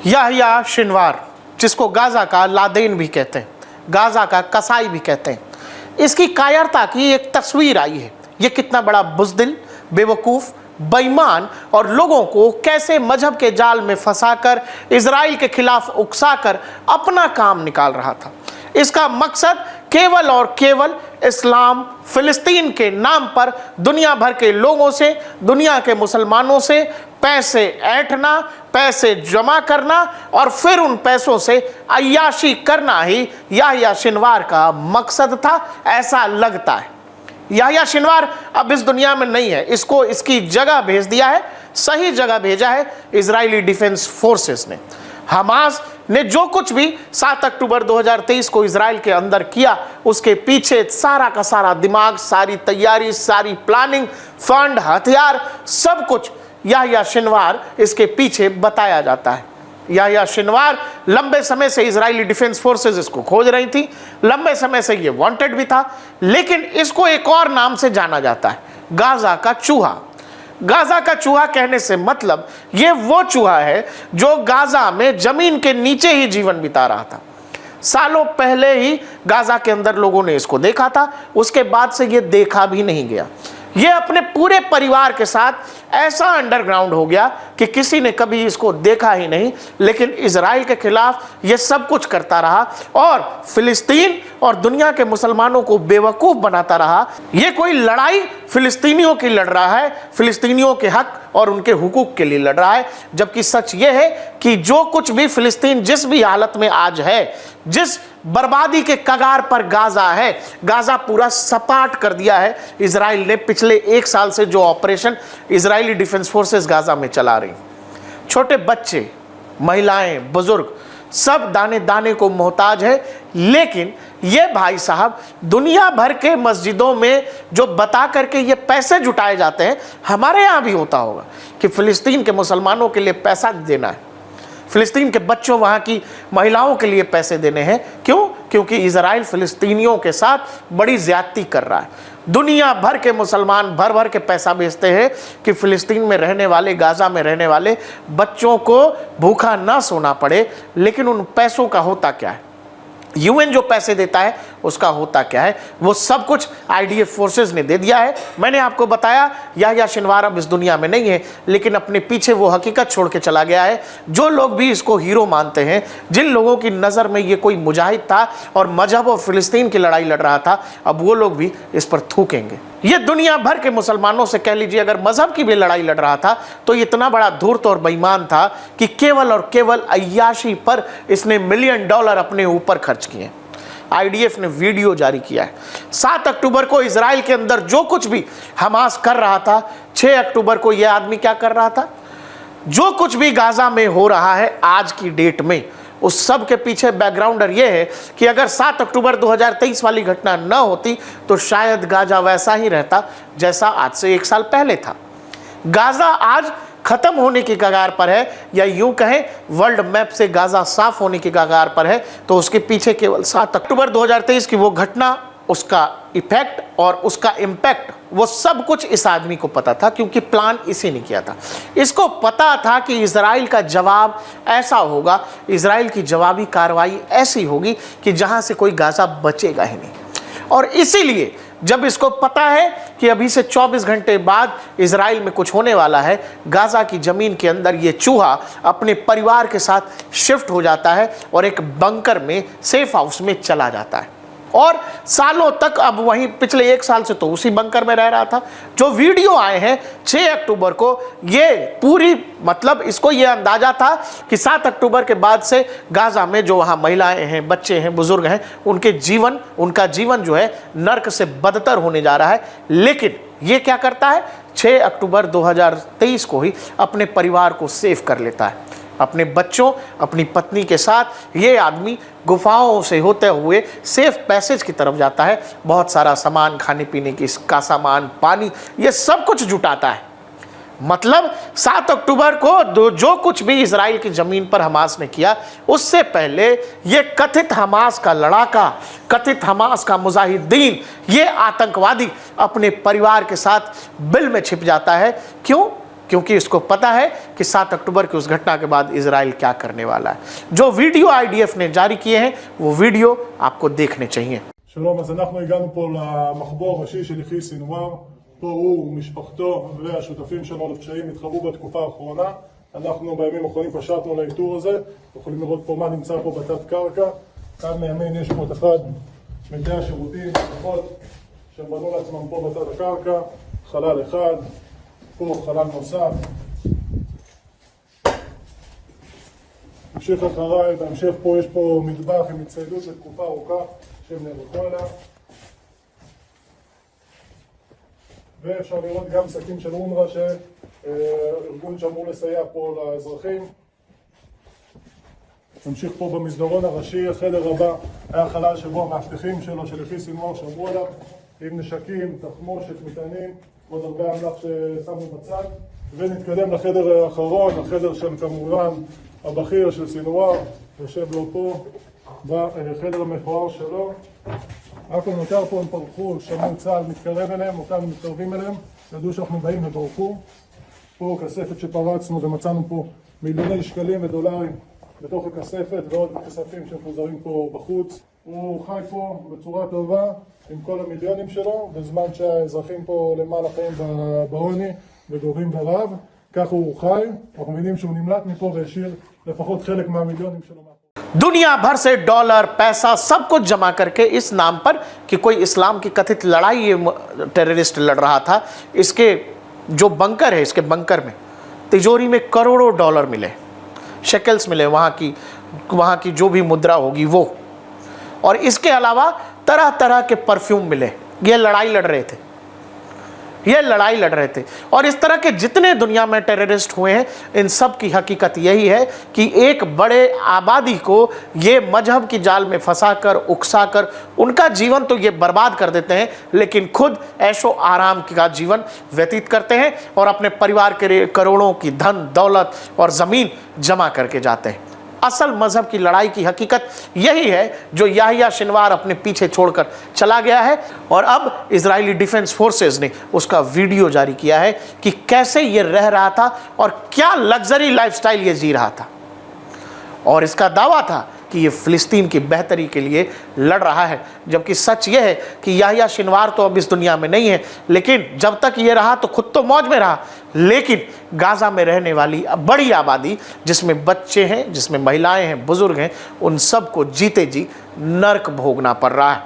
Yahya Sinwar, जिसको Gaza का Laden भी कहते हैं, गाज़ा का कसाई भी कहते हैं, इसकी कायरता की एक तस्वीर आई है। ये कितना बड़ा बुज़दिल, बेवकूफ़, बेईमान और लोगों को कैसे मजहब के जाल में फंसाकर इजराइल के खिलाफ उकसाकर अपना काम निकाल रहा था। इसका मकसद केवल और केवल इस्लाम, फिलिस्तीन के नाम पर दुनिया भर के लोगों से, दुनिया के मुसलमानों से पैसे ऐंठना, पैसे जमा करना और फिर उन पैसों से अय्याशी करना ही याह्या सिनवार का मकसद था, ऐसा लगता है। याह्या सिनवार अब इस दुनिया में नहीं है, इसको इसकी जगह भेज दिया है, सही जगह भेजा है इजरायली डिफेंस फोर्सेस ने। हमास ने जो कुछ भी 7 अक्टूबर 2023 को इजराइल के अंदर किया, उसके पीछे सारा का सारा दिमाग, सारी तैयारी, सारी प्लानिंग, फंड, हथियार, सब कुछ याह्या सिनवार इसके पीछे बताया जाता है। याह्या सिनवार लंबे समय से इजरायली डिफेंस फोर्सेस इसको खोज रही थी, लंबे समय से ये वांटेड भी था, लेकिन इसको एक और नाम से जाना जाता है, गाज़ा का चूहा। गाज़ा का चूहा कहने से मतलब ये वो चूहा है जो गाज़ा में जमीन के नीचे ही जीवन बिता रहा था। सालों पहले ही गाज़ा के अंदर लोगों ने इसको देखा था, उसके बाद से ये देखा भी नहीं गया। ये अपने पूरे परिवार के साथ ऐसा अंडरग्राउंड हो गया कि किसी ने कभी इसको देखा ही नहीं, लेकिन इजराइल के खिलाफ ये सब कुछ करता रहा और फिलिस्तीन और दुनिया के मुसलमानों को बेवकूफ़ बनाता रहा। ये कोई लड़ाई फिलिस्तीनियों की लड़ रहा है, फिलिस्तीनियों के हक और उनके हुकूक के लिए लड़ रहा है, जबकि सच ये है कि जो कुछ भी फिलिस्तीन जिस भी हालत में आज है, जिस बर्बादी के कगार पर गाज़ा है, गाज़ा पूरा सपाट कर दिया है इजराइल ने पिछले 1 साल से जो operation Israeli defence forces Gaza में चला रही। छोटे बच्चे, महिलाएं, बुजुर्ग सब दाने दाने को मोहताज है, लेकिन ये भाई साहब दुनिया भर के मस्जिदों में जो बता करके ये पैसे जुटाए जाते हैं, हमारे यहाँ भी होता होगा कि फ़िलिस्तीन के मुसलमानों के लिए पैसा देना है, फ़िलिस्तीन के बच्चों, वहाँ की महिलाओं के लिए पैसे देने हैं। क्यों? क्योंकि इजराइल फ़िलिस्तीनियों के साथ बड़ी ज़्यादती कर रहा है। दुनिया भर के मुसलमान भर भर के पैसा भेजते हैं कि फ़िलिस्तीन में रहने वाले, गाज़ा में रहने वाले बच्चों को भूखा ना सोना पड़े, लेकिन उन पैसों का होता क्या है? यूएन जो पैसे देता है उसका होता क्या है? वो सब कुछ आईडीएफ फोर्सेस ने दे दिया है। मैंने आपको बताया याह्या सिनवार अब इस दुनिया में नहीं है, लेकिन अपने पीछे वो हकीकत छोड़ के चला गया है। जो लोग भी इसको हीरो मानते हैं, जिन लोगों की नज़र में ये कोई मुजाहिद था और मजहब और फिलिस्तीन की लड़ाई लड़ रहा था, अब वो लोग भी इस पर थूकेंगे। ये दुनिया भर के मुसलमानों से कह लीजिए, अगर मजहब की भी लड़ाई लड़ रहा था तो इतना बड़ा धूर्त और बेईमान था कि केवल और केवल अय्याशी पर इसने $1 मिलियन अपने ऊपर खर्च किए। आईडीएफ ने वीडियो जारी किया है। 7 अक्टूबर को इजराइल के अंदर जो कुछ भी हमास कर रहा था, 6 अक्टूबर को यह आदमी क्या कर रहा था? जो कुछ भी गाज़ा में हो रहा है आज की डेट में, उस सब के पीछे बैकग्राउंडर यह है कि अगर 7 अक्टूबर 2023 वाली घटना न होती तो शायद गाज़ा वैसा ही रहता जैसा आज से 1 साल पहले था। गाज़ा आज खत्म होने की कगार पर है, या यूं कहें वर्ल्ड मैप से गाज़ा साफ होने की कगार पर है, तो उसके पीछे केवल 7 अक्टूबर 2023 की वो घटना, उसका इफेक्ट और उसका इम्पैक्ट, वो सब कुछ इस आदमी को पता था, क्योंकि प्लान इसी ने किया था। इसको पता था कि इजराइल का जवाब ऐसा होगा, इजराइल की जवाबी कार्रवाई ऐसी होगी कि जहां से कोई गाज़ा बचेगा ही नहीं। और इसीलिए जब इसको पता है कि अभी से 24 घंटे बाद इजराइल में कुछ होने वाला है, गाज़ा की ज़मीन के अंदर ये चूहा अपने परिवार के साथ शिफ्ट हो जाता है और एक बंकर में, सेफ हाउस में चला जाता है और सालों तक अब वहीं, पिछले 1 साल से तो उसी बंकर में रह रहा था। जो वीडियो आए हैं 6 अक्टूबर को, ये पूरी मतलब इसको ये अंदाजा था कि 7 अक्टूबर के बाद से गाज़ा में जो वहाँ महिलाएं हैं, बच्चे हैं, बुजुर्ग हैं, उनका जीवन जो है नर्क से बदतर होने जा रहा है। लेकिन ये क्या करता है? 6 अक्टूबर 2023 को ही अपने परिवार को सेव कर लेता है, अपने बच्चों, अपनी पत्नी के साथ ये आदमी गुफाओं से होते हुए सेफ पैसेज की तरफ जाता है। बहुत सारा सामान, खाने पीने का सामान, पानी, ये सब कुछ जुटाता है। मतलब 7 अक्टूबर को जो कुछ भी इजराइल की ज़मीन पर हमास ने किया, उससे पहले ये कथित हमास का लड़ाका, कथित हमास का मुजाहिदीन, ये आतंकवादी अपने परिवार के साथ बिल में छिप जाता है। क्यों? क्योंकि इसको पता है कि 7 अक्टूबर की उस घटना के बाद इजराइल क्या करने वाला है। जो वीडियो IDF ने जारी किए हैं वो वीडियो आपको देखने चाहिए। שלום, אז אנחנו הגענו פה למחבוא הראשי של יחיא סנוואר. פה הוא, משפחתו והשותפים שלו לפשעים התחבאו בתקופה האחרונה. אנחנו בימים האחרונים פשטנו לאיתור הזה. יכולים לראות פה מה נמצא פה בתת קרקע. כאן מימין יש פה את אחד מדי השירותים, לפחות שהם בנו לעצמם פה בתת הקרקע. חלל אחד, פה חלל נוסף. המשיך אחריי, בהמשך פה יש פה מטבח עם הצטיידות לתקופה ארוכה שהם נערכו עליה. ואפשר לראות גם שקים של אונר"א, ארגון שאמור לסייע פה לאזרחים. נמשיך פה במסדרון הראשי, החדר הבא היה חלל שבו המאבטחים שלו, של יחיא סנוואר, שמרו עליו עם נשקים, תחמושת, מטענים, עוד הרבה אמל"ח ששמו בצד. ונתקדם לחדר האחרון, החדר של כמובן הבכיר של סנוואר, יושב לו פה בחדר המפואר שלו. הכל נותר פה, הם פרחו, שמעו צה"ל מתקרב אליהם, אותנו מתקרבים אליהם, ידעו שאנחנו באים וברחו. פה כספת שפרצנו ומצאנו פה מיליוני שקלים ודולרים בתוך הכספת ועוד כספים שמפוזרים פה בחוץ. הוא חי פה בצורה טובה עם כל המיליונים שלו, בזמן שהאזרחים פה למעלה חיים בעוני וגובים ברעב. ככה הוא חי, אנחנו מבינים שהוא נמלט מפה והשאיר לפחות חלק מהמיליונים שלו. दुनिया भर से डॉलर, पैसा सब कुछ जमा करके इस नाम पर कि कोई इस्लाम की कथित लड़ाई ये टेररिस्ट लड़ रहा था, इसके जो बंकर है, इसके बंकर में तिजोरी में करोड़ों डॉलर मिले, शेकल्स मिले, वहाँ की जो भी मुद्रा होगी वो, और इसके अलावा तरह तरह के परफ्यूम मिले। ये लड़ाई लड़ रहे थे, ये लड़ाई लड़ रहे थे। और इस तरह के जितने दुनिया में टेररिस्ट हुए हैं, इन सब की हकीकत यही है कि एक बड़े आबादी को ये मजहब की जाल में फंसाकर, उकसाकर उनका जीवन तो ये बर्बाद कर देते हैं, लेकिन खुद ऐशो आराम का जीवन व्यतीत करते हैं और अपने परिवार के करोड़ों की धन दौलत और ज़मीन जमा करके जाते हैं। असल मजहब की लड़ाई की हकीकत यही है जो याहिया सिनवार अपने पीछे छोड़कर चला गया है। और अब इजरायली डिफेंस फोर्सेस ने उसका वीडियो जारी किया है कि कैसे ये रह रहा था और क्या लग्जरी लाइफस्टाइल ये जी रहा था। और इसका दावा था कि ये फ़िलिस्तीन की बेहतरी के लिए लड़ रहा है, जबकि सच ये है कि याहिया सिनवार तो अब इस दुनिया में नहीं है, लेकिन जब तक ये रहा तो खुद तो मौज में रहा, लेकिन गाज़ा में रहने वाली बड़ी आबादी जिसमें बच्चे हैं, जिसमें महिलाएं हैं, बुज़ुर्ग हैं, उन सब को जीते जी नर्क भोगना पड़ रहा है।